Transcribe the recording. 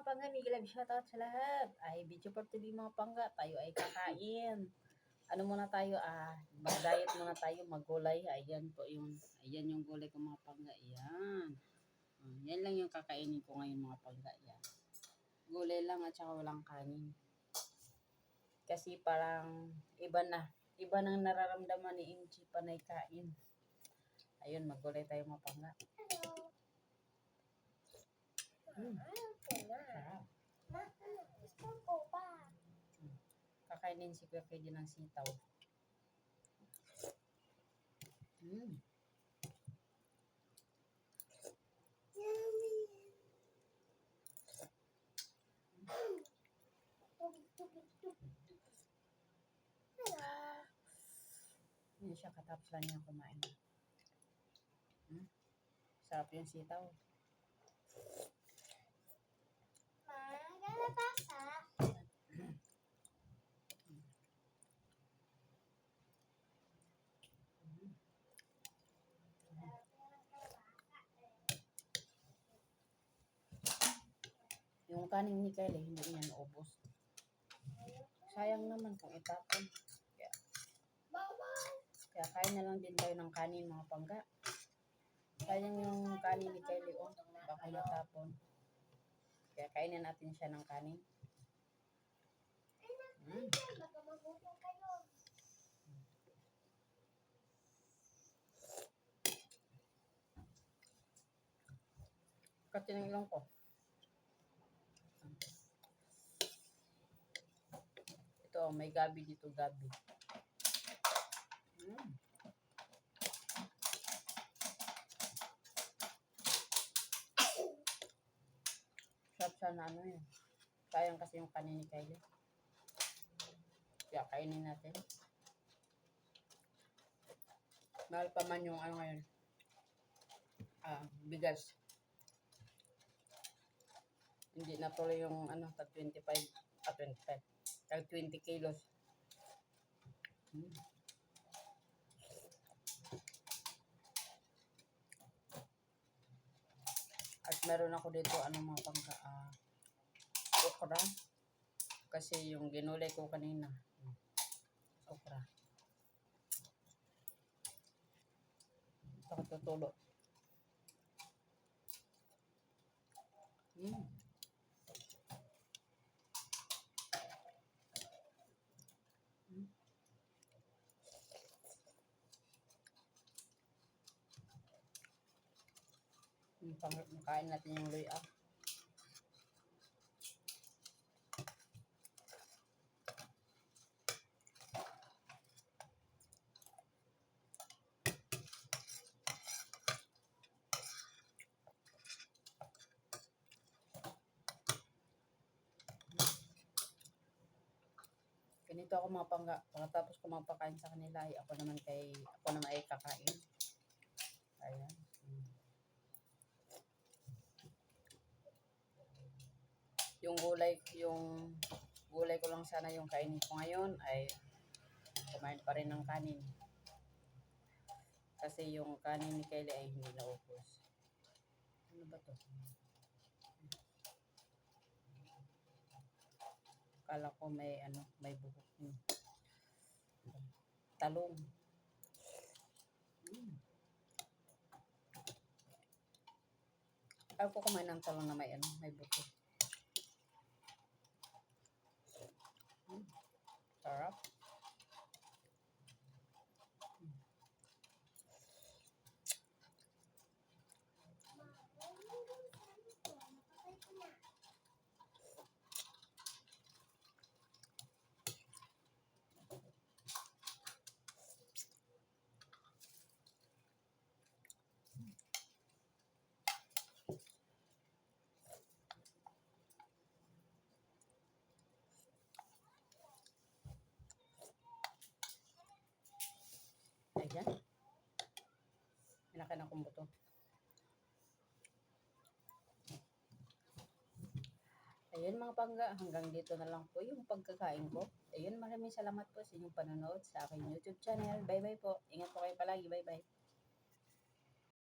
mga pangga, Miguel Love shoutout sa lahat. Ay, video for today mga pangga, tayo ay kakain. Ano muna tayo, mag-diet muna tayo, maggulay. Ayan yung gulay ko mga pangga, ayan. Yan lang yung kakainin ko ngayon mga pangga, ayan. Gulay lang at saka walang kanin. Kasi parang iba nang nararamdaman ni Inchi panay kain. Ayun, maggulay tayo mga pangga. Sarap. Kakainin si Kuya Kedi ng sitaw. Hindi siya katapos lang niya kumain. Sarap yung sitaw. Yung kanin ni Kylie, hindi niya naubos. Sayang naman kung itapon. Kaya kain na lang din tayo ng kanin mga pangga. Sayang yung kanin ni Kylie, baka matapon. Kaya kainin natin siya ng kanin. Katin ng ilong ko. Ito, may gabi dito, gabi. Sarap siya na ano yun. Sayang kasi yung kanin ni Kylie. Kaya kainin natin. Mahal pa man yung ano ngayon. Bigas. Hindi na tuloy yung tag 25. 25. Tag 20 kilos. At meron ako dito mga pangka okra. Kasi yung ginulay ko kanina okra. Ito katutulo. Makain natin yung luya. Ganito ako mga pangga. Pagkatapos ko mapakain sa kanila, ako naman ay kakain. Ayan. Yung gulay ko lang sana yung kainin ko ngayon ay kumain pa rin ng kanin. Kasi yung kanin ni Kylie ay hindi naubos. Ano ba to? Kala ko may buhok niya. Talong. Ayaw ko kumain ng talong na may buhok. Sarap. Ayan. Pinakain akong buto. Ayun mga pangga, hanggang dito na lang po yung pagkakain ko. Ayun, maraming salamat po sa inyong panonood sa aking YouTube channel. Bye-bye po. Ingat po kayo palagi. Bye-bye.